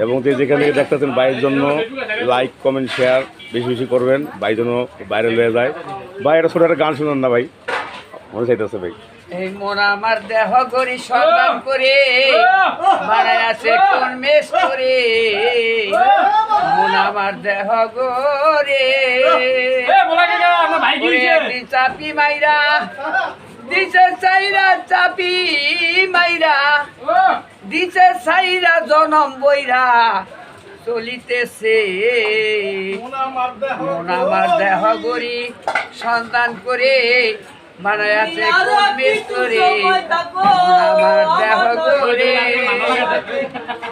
এবং যেখান থেকে দেখতেছেন ভাইয়ের জন্য লাইক কমেন্ট শেয়ার বেশি বেশি করবেন, ভাই যেন বাইরে লয়ে যায়। ভাই এটা ছোটো একটা গান শুনুন না ভাই, মনে চাইতেছে ভাই। এই মন আমার দেহ করি সন্ধান করে বাড়াই আছে কোন মেস করে, মন আমার দেহ গরে চাপি মাইরা দিছে চাইরা, চাপি মাইরা দিছে চাইরা জনম বইরা চলিতেছে। মন আমার দেহ গরি সন্তান করে বানায় আছে কোন মেস করে, আমার দেহ করে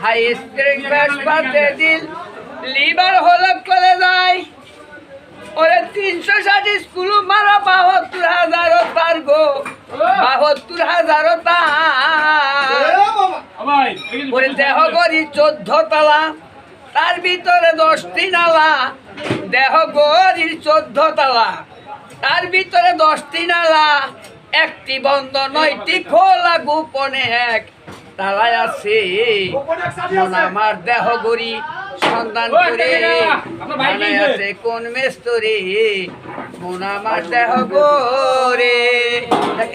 হাই স্প্রিং ব্যাস পাতে দিল লিভার হলে করে যায়। ওরে 360 স্কুল মারা 72,000 তার গো, 72,000 তার। ওরে দেহ গরি 14 তলা, তার ভিতরে 10টি নালা। দেহ গরির 14 তলা, তার ভিতরে 10টি নালা, একটি বন্ধ 9টি খোলা, গোপনে এক তালায় আছে। মন আমার দেহ গরি সন্ধান করে বানায় আছে কোন মেস্তরে, মন আমার দেহ গরে।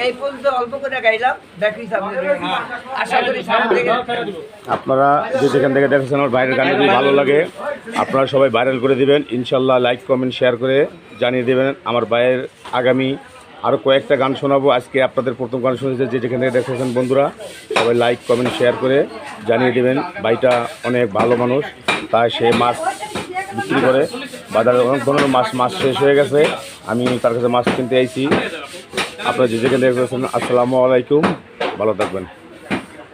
এই পর্যন্ত অল্প করে গাইলাম, দেখি সামনে আশা করি সামনে থেকে আপনারা যে যেখান থেকে দেখেছেন আমার বাইরের গান যদি ভালো লাগে আপনারা সবাই ভাইরাল করে দিবেন ইনশাল্লাহ। লাইক কমেন্ট শেয়ার করে জানিয়ে দেবেন। আমার ভাইয়ের আগামী আরও কয়েকটা গান শোনাবো। আজকে আপনাদের প্রথম গান শুনেছে যে যেখান থেকে দেখেছেন বন্ধুরা সবাই লাইক কমেন্ট শেয়ার করে জানিয়ে দেবেন। ভাইটা অনেক ভালো মানুষ, তাই সে মাছ বিক্রি করে, বাজারে অনেক ধরনের মাছ শেষ হয়ে গেছে, আমি তার কাছে মাছ কিনতে আইছি। আপনারা যে যেখানে দেখেছেন আসসালামু আলাইকুম, ভালো থাকবেন।